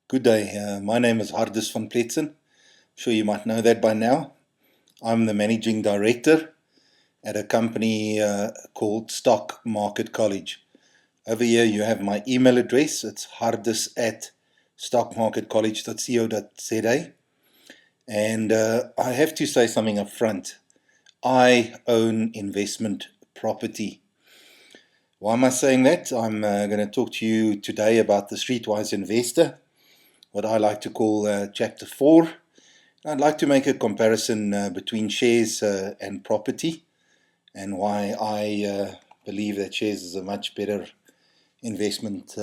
Good day. My name is Hardus van Pletsen. I'm sure you might know that by now. I'm the managing director at a company called Stock Market College. Over here you have my email address. It's hardus@stockmarketcollege.co.za. And I have to say something up front. I own investment property. Why am I saying that? I'm going to talk to you today about the Streetwise investor, what I like to call Chapter 4. I'd like to make a comparison between shares and property, and why I believe that shares is a much better investment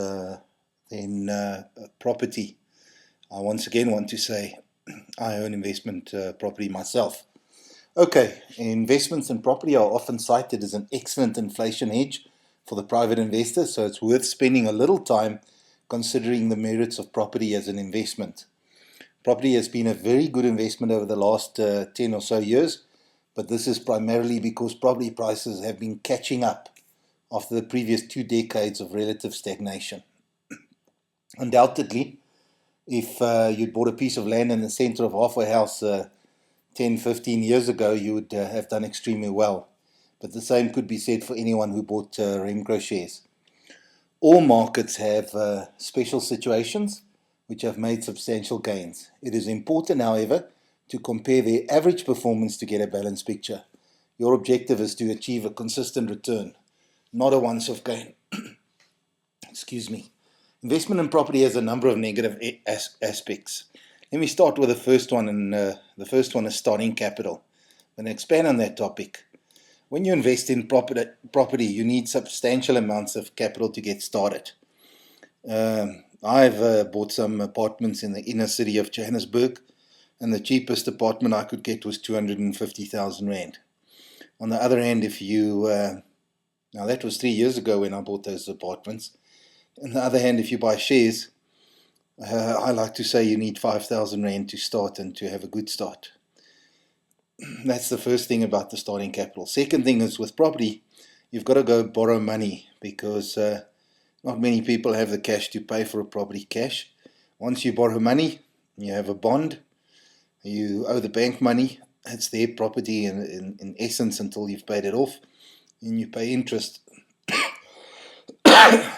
than property. I once again want to say I own investment property myself. Okay, investments in property are often cited as an excellent inflation hedge for the private investor, so it's worth spending a little time considering the merits of property as an investment. Property has been a very good investment over the last 10 or so years, but this is primarily because property prices have been catching up after the previous 2 decades of relative stagnation. Undoubtedly, if you'd bought a piece of land in the center of halfway house 10, 15 years ago, you would have done extremely well. But the same could be said for anyone who bought Remgro shares. All markets have special situations which have made substantial gains. It is important, however, to compare their average performance to get a balanced picture. Your objective is to achieve a consistent return, not a once-off gain. Excuse me. Investment in property has a number of negative aspects. Let me start with the first one, and the first one is starting capital. I'm going to expand on that topic. When you invest in property, you need substantial amounts of capital to get started. I've bought some apartments in the inner city of Johannesburg, and the cheapest apartment I could get was 250,000 Rand. On the other hand, if you, now that was 3 years ago when I bought those apartments. On the other hand, if you buy shares, I like to say you need 5,000 Rand to start and to have a good start. That's the first thing about the starting capital. Second thing is with property, you've got to go borrow money because not many people have the cash to pay for a property cash. Once you borrow money, you have a bond, you owe the bank money, it's their property in essence until you've paid it off, and you pay interest.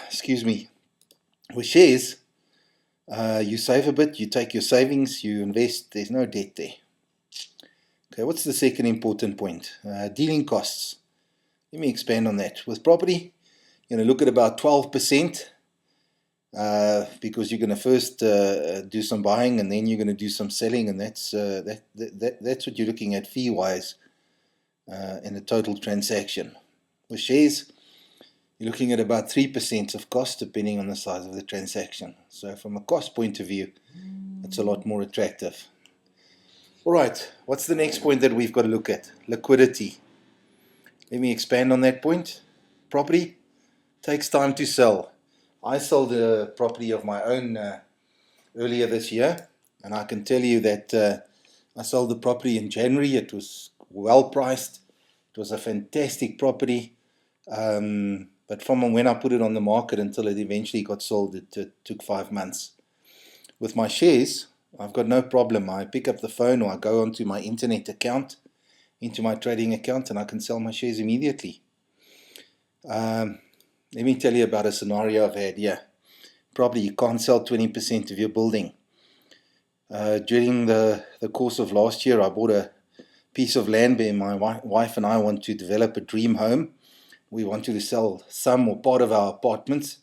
Excuse me. With shares, you save a bit, you take your savings, you invest, there's no debt there. Okay, what's the second important point? Dealing costs. Let me expand on that. With property, you're going to look at about 12% because you're going to first do some buying and then you're going to do some selling, and that's what you're looking at fee-wise in a total transaction. With shares, you're looking at about 3% of cost depending on the size of the transaction. So from a cost point of view, it's a lot more attractive. All right, what's the next point that we've got to look at? Liquidity. Let me expand on that point. Property takes time to sell. I sold a property of my own earlier this year, and I can tell you that I sold the property in January. It was well priced. It was a fantastic property. But from when I put it on the market until it eventually got sold, it took 5 months. With my shares, I've got no problem. I pick up the phone or I go onto my internet account, into my trading account, and I can sell my shares immediately. Let me tell you about a scenario I've had here. Probably you can't sell 20% of your building. During the course of last year, I bought a piece of land where my wife and I want to develop a dream home. We want to sell some or part of our apartments.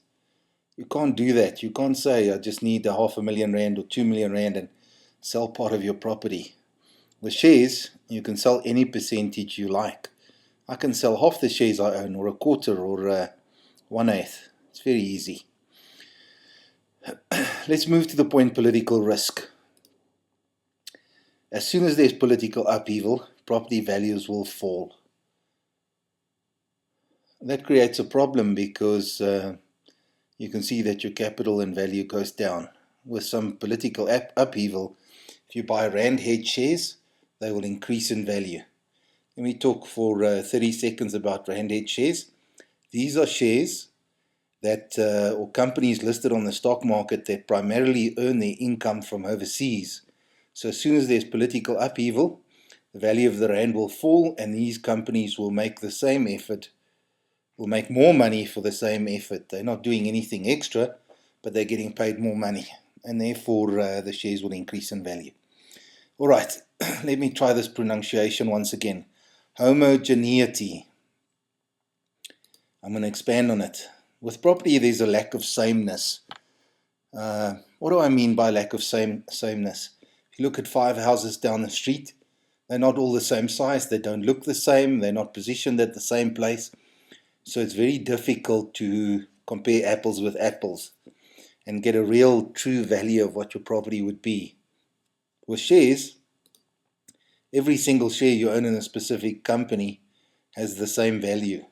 You can't do that. You can't say, I just need 500,000 Rand or 2 million Rand and sell part of your property. With shares, you can sell any percentage you like. I can sell half the shares I own, or a quarter, or 1/8. It's very easy. Let's move to the point political risk. As soon as there's political upheaval, property values will fall. That creates a problem because you can see that your capital and value goes down. With some political upheaval, if you buy Rand hedge shares, they will increase in value. Let me talk for 30 seconds about Rand hedge shares. These are shares that, or companies listed on the stock market that primarily earn their income from overseas. So as soon as there's political upheaval, the value of the rand will fall, and these companies will make the same effort, will make more money for the same effort. They're not doing anything extra, but they're getting paid more money, and therefore the shares will increase in value. All right, let me try this pronunciation once again. Homogeneity. I'm going to expand on it. With property, there's a lack of sameness. What do I mean by lack of sameness? If you look at 5 houses down the street, they're not all the same size, they don't look the same, they're not positioned at the same place. So it's very difficult to compare apples with apples and get a real true value of what your property would be. With shares, every single share you own in a specific company has the same value.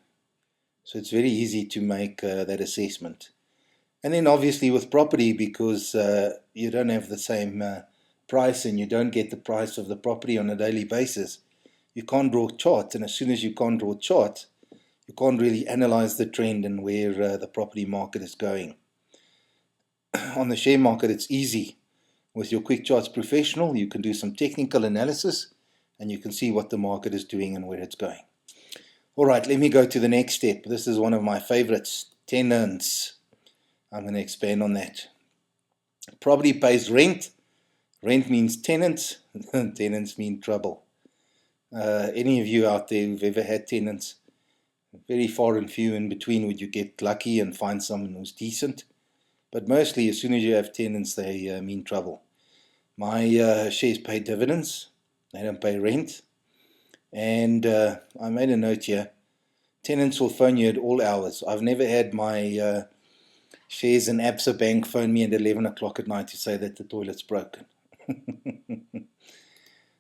So it's very easy to make that assessment. And then obviously with property, because you don't have the same price and you don't get the price of the property on a daily basis, you can't draw a chart. And as soon as you can't draw a chart, you can't really analyze the trend and where the property market is going. On the share market, it's easy. With your Quick Charts Professional, you can do some technical analysis and you can see what the market is doing and where it's going. All right, let me go to the next step. This is one of my favorites, tenants. I'm going to expand on that. Property pays rent. Rent means tenants. Tenants mean trouble. Any of you out there who've ever had tenants, very far and few in between would you get lucky and find someone who's decent. But mostly, as soon as you have tenants, they mean trouble. My shares pay dividends. They don't pay rent. And I made a note here. Tenants will phone you at all hours. I've never had my shares in Absa Bank phone me at 11 o'clock at night to say that the toilet's broken.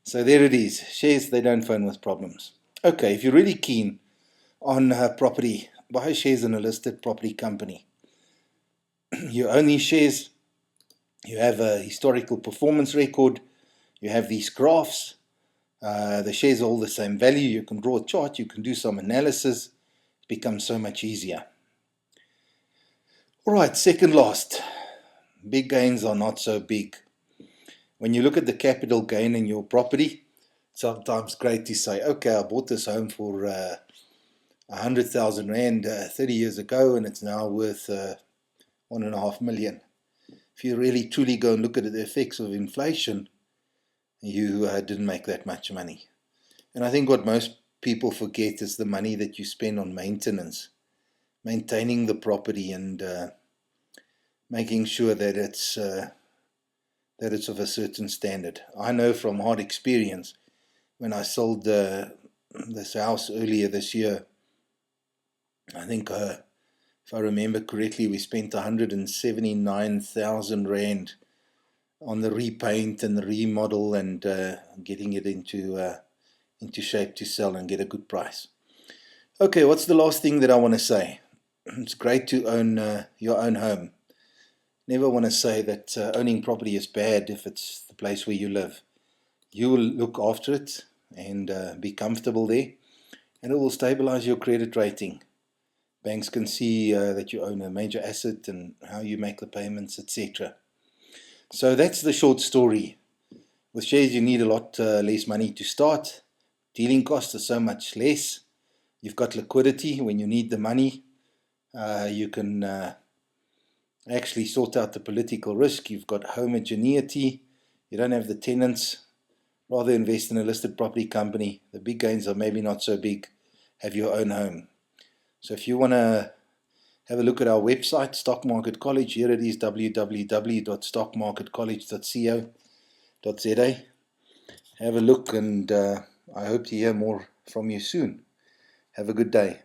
So there it is. Shares, they don't phone with problems. Okay, if you're really keen on property, buy shares in a listed property company. You own these shares, you have a historical performance record, you have these graphs, the shares are all the same value, you can draw a chart, you can do some analysis, it becomes so much easier. Alright, second last, big gains are not so big. When you look at the capital gain in your property, it's sometimes great to say, okay, I bought this home for 100,000 Rand 30 years ago and it's now worth 1.5 million. If you really truly go and look at the effects of inflation, you didn't make that much money. And I think what most people forget is the money that you spend on maintenance, maintaining the property and making sure that it's of a certain standard. I know from hard experience, when I sold this house earlier this year, I think if I remember correctly, we spent 179,000 Rand on the repaint and the remodel and getting it into shape to sell and get a good price. Okay, what's the last thing that I want to say? It's great to own your own home. Never want to say that owning property is bad if it's the place where you live. You will look after it and be comfortable there, and it will stabilize your credit rating. Banks can see that you own a major asset and how you make the payments, etc. So that's the short story. With shares, you need a lot less money to start. Dealing costs are so much less. You've got liquidity when you need the money. You can actually sort out the political risk. You've got homogeneity. You don't have the tenants. Rather invest in a listed property company. The big gains are maybe not so big. Have your own home. So if you want to have a look at our website, Stock Market College, here it is, www.stockmarketcollege.co.za. Have a look, and I hope to hear more from you soon. Have a good day.